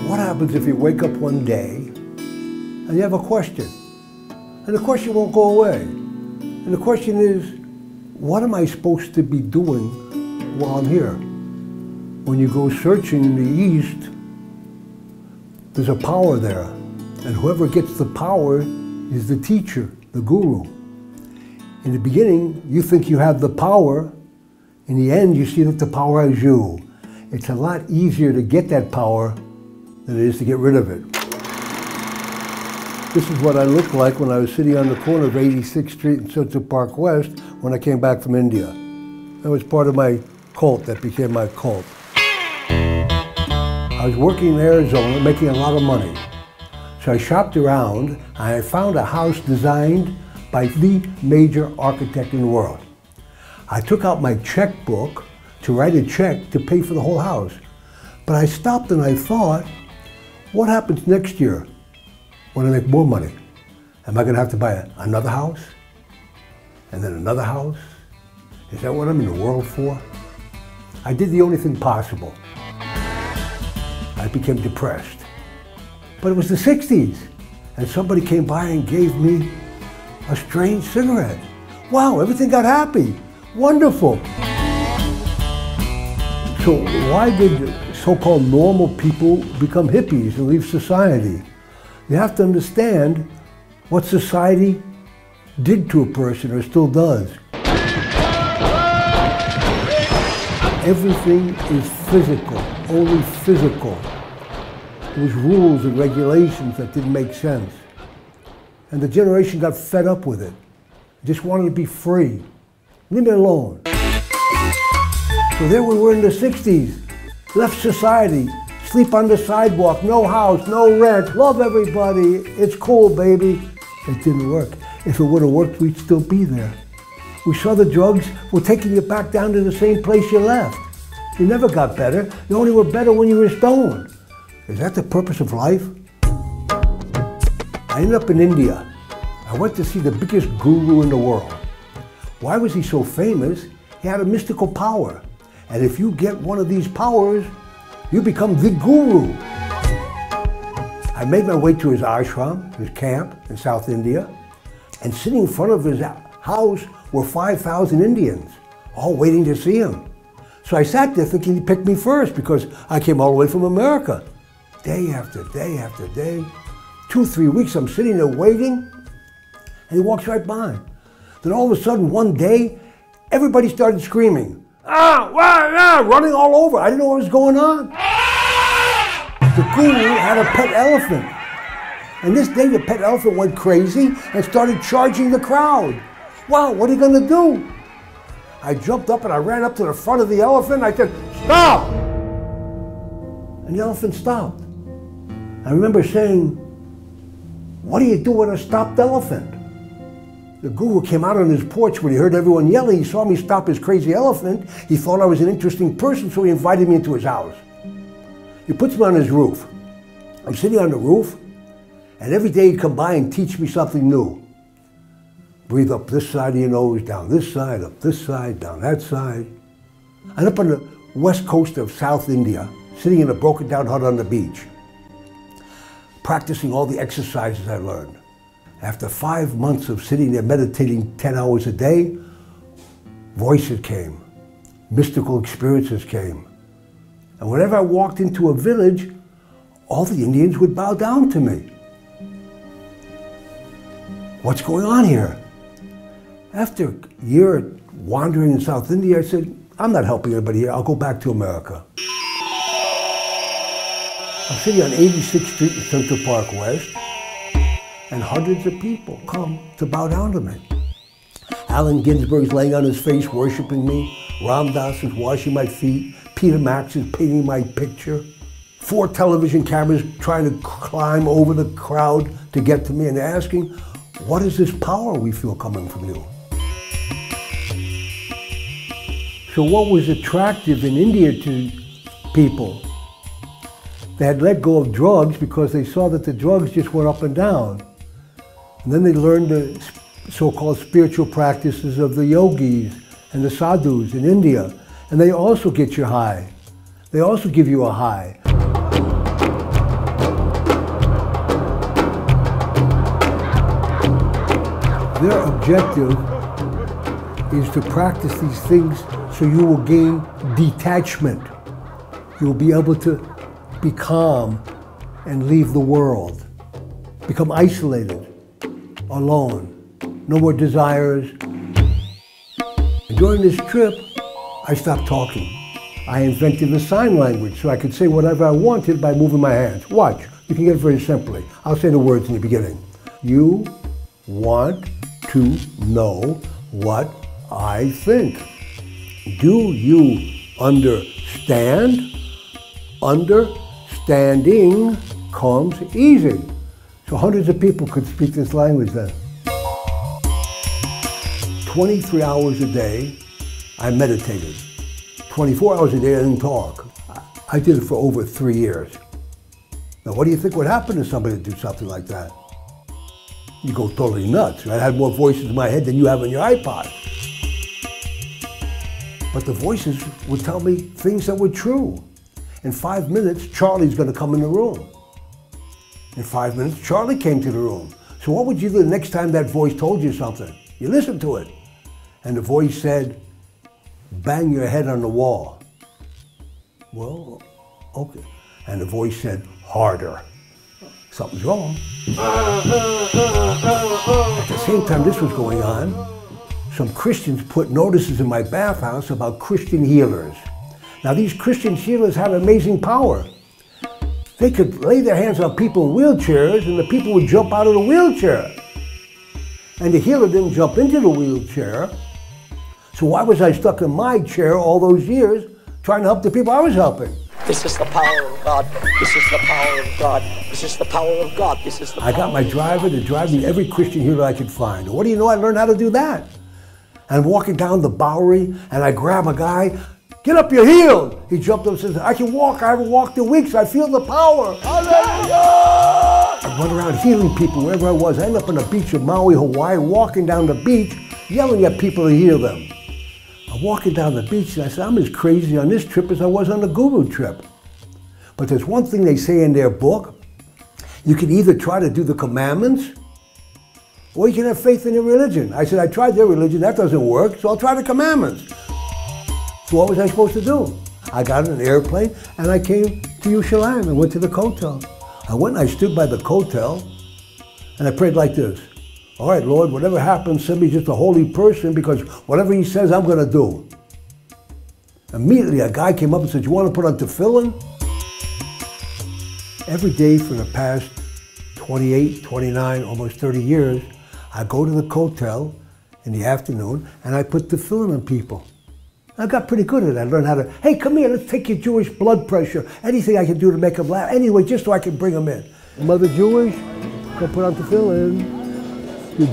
What happens if you wake up one day and you have a question? And the question won't go away. And the question is, what am I supposed to be doing while I'm here? When you go searching in the East, there's a power there. And whoever gets the power is the teacher, the guru. In the beginning, you think you have the power. In the end, you see that the power has you. It's a lot easier to get that power than it is to get rid of it. This is what I looked like when I was sitting on the corner of 86th Street and Central Park West when I came back from India. That was part of my cult that became my cult. I was working in Arizona, making a lot of money. So I shopped around and I found a house designed by the major architect in the world. I took out my checkbook to write a check to pay for the whole house. But I stopped and I thought, what happens next year when I make more money? Am I going to have to buy another house? And then another house? Is that what I'm in the world for? I did the only thing possible. I became depressed. But it was the 60s, and somebody came by and gave me a strange cigarette. Wow, everything got happy. Wonderful. So why did so-called normal people become hippies and leave society? You have to understand what society did to a person or still does. Everything is physical, only physical. It was rules and regulations that didn't make sense. And the generation got fed up with it. Just wanted to be free. Leave me alone. So there we were in the 60s. Left society, sleep on the sidewalk, no house, no rent, love everybody, it's cool, baby. It didn't work. If it would have worked, we'd still be there. We saw the drugs were taking you back down to the same place you left. You never got better. You only were better when you were stoned. Is that the purpose of life? I ended up in India. I went to see the biggest guru in the world. Why was he so famous? He had a mystical power. And if you get one of these powers, you become the guru. I made my way to his ashram, his camp in South India, and sitting in front of his house were 5,000 Indians, all waiting to see him. So I sat there thinking he picked me first because I came all the way from America. Day after day after day, 2-3 weeks I'm sitting there waiting, and he walks right by. Then all of a sudden, one day, everybody started screaming. Running all over. I didn't know what was going on. The guru had a pet elephant. And this day the pet elephant went crazy and started charging the crowd. Wow, what are you going to do? I jumped up and I ran up to the front of the elephant. I said, stop! And the elephant stopped. I remember saying, what do you do with a stopped elephant? The guru came out on his porch when he heard everyone yelling. He saw me stop his crazy elephant. He thought I was an interesting person, so he invited me into his house. He puts me on his roof. I'm sitting on the roof, and every day he'd come by and teach me something new. Breathe up this side of your nose, down this side, up this side, down that side. I'm up on the west coast of South India, sitting in a broken down hut on the beach, practicing all the exercises I learned. After 5 months of sitting there meditating 10 hours a day, voices came, mystical experiences came. And whenever I walked into a village, all the Indians would bow down to me. What's going on here? After a year wandering in South India, I said, I'm not helping anybody here, I'll go back to America. I'm sitting on 86th Street in Central Park West, and hundreds of people come to bow down to me. Allen Ginsberg's laying on his face worshiping me. Ram Dass is washing my feet. Peter Max is painting my picture. 4 television cameras trying to climb over the crowd to get to me, and they're asking, what is this power we feel coming from you? So what was attractive in India to people? They had let go of drugs because they saw that the drugs just went up and down. And then they learned the so-called spiritual practices of the yogis and the sadhus in India. And they also get you high. They also give you a high. Their objective is to practice these things so you will gain detachment. You'll be able to be calm and leave the world. Become isolated, alone, no more desires. And during this trip, I stopped talking. I invented the sign language so I could say whatever I wanted by moving my hands. Watch, you can get it very simply. I'll say the words in the beginning. You want to know what I think. Do you understand? Understanding comes easy. So hundreds of people could speak this language then. 23 hours a day, I meditated. 24 hours a day, I didn't talk. I did it for over 3 years. Now, what do you think would happen to somebody to do something like that? You go totally nuts. I had more voices in my head than you have in your iPod. But the voices would tell me things that were true. In 5 minutes, Charlie's going to come in the room. In 5 minutes, Charlie came to the room. So what would you do the next time that voice told you something? You listened to it. And the voice said, bang your head on the wall. Well, okay. And the voice said, harder. Something's wrong. At the same time this was going on, some Christians put notices in my bathhouse about Christian healers. Now these Christian healers had amazing power. They could lay their hands on people in wheelchairs and the people would jump out of the wheelchair. And the healer didn't jump into the wheelchair. So why was I stuck in my chair all those years trying to help the people I was helping? This is the power of God. This is the power of God. This is the power of God. This is the power. I got my driver to drive me every Christian healer I could find. And what do you know? I learned how to do that. And I'm walking down the Bowery and I grab a guy. Get up, you're healed. He jumped up and says, I can walk. I haven't walked in weeks. I feel the power. Hallelujah! I run around healing people wherever I was. I end up on the beach of Maui, Hawaii, walking down the beach, yelling at people to heal them. I'm walking down the beach and I said, I'm as crazy on this trip as I was on the guru trip. But there's one thing they say in their book. You can either try to do the commandments or you can have faith in your religion. I said, I tried their religion, that doesn't work, so I'll try the commandments. So what was I supposed to do? I got in an airplane and I came to Yerushalayim and went to the Kotel. I went and I stood by the Kotel and I prayed like this. All right, Lord, whatever happens, send me just a holy person because whatever he says, I'm going to do. Immediately, a guy came up and said, you want to put on tefillin? Every day for the past 28, 29, almost 30 years, I go to the Kotel in the afternoon and I put tefillin on people. I got pretty good at it. I learned how to, hey, come here, let's take your Jewish blood pressure. Anything I can do to make them laugh. Anyway, just so I can bring them in. Mother Jewish, go put on tefillin. You're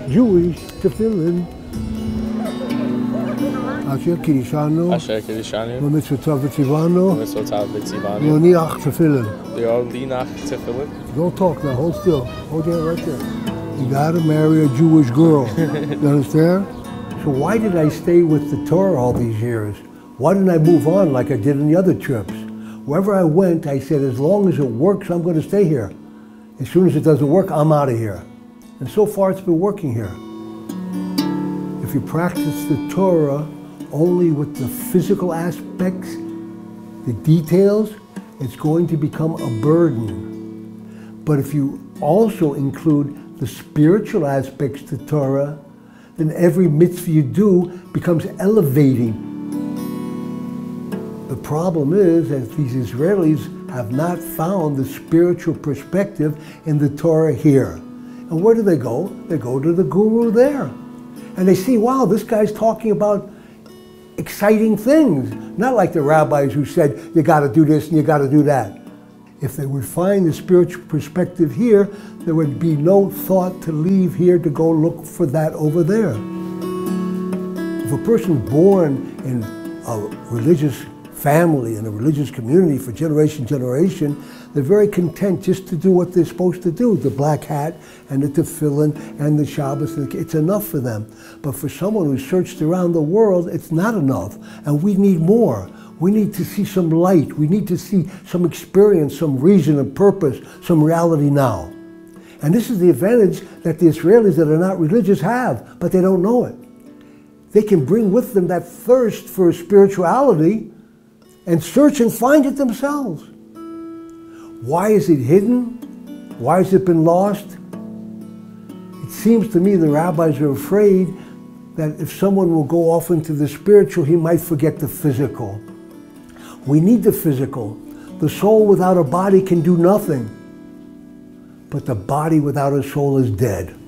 Jewish, tefillin. Asher Kirishanu, V'mitzvotav v'tzivanu, V'oniach tefillin. Don't talk now, hold still. Hold your hand right there. You gotta marry a Jewish girl. You understand? So why did I stay with the Torah all these years? Why didn't I move on like I did in the other trips? Wherever I went, I said, as long as it works, I'm going to stay here. As soon as it doesn't work, I'm out of here. And so far, it's been working here. If you practice the Torah only with the physical aspects, the details, it's going to become a burden. But if you also include the spiritual aspects to Torah, then every mitzvah you do becomes elevating. The problem is that these Israelis have not found the spiritual perspective in the Torah here. And where do they go? They go to the guru there. And they see, wow, this guy's talking about exciting things. Not like the rabbis who said, you got to do this and you got to do that. If they would find the spiritual perspective here, there would be no thought to leave here to go look for that over there. If a person's born in a religious family, in a religious community for generation to generation, they're very content just to do what they're supposed to do, the black hat and the tefillin and the Shabbos, it's enough for them. But for someone who's searched around the world, it's not enough, and we need more. We need to see some light. We need to see some experience, some reason and purpose, some reality now. And this is the advantage that the Israelis that are not religious have, but they don't know it. They can bring with them that thirst for spirituality and search and find it themselves. Why is it hidden? Why has it been lost? It seems to me the rabbis are afraid that if someone will go off into the spiritual, he might forget the physical. We need the physical. The soul without a body can do nothing. But the body without a soul is dead.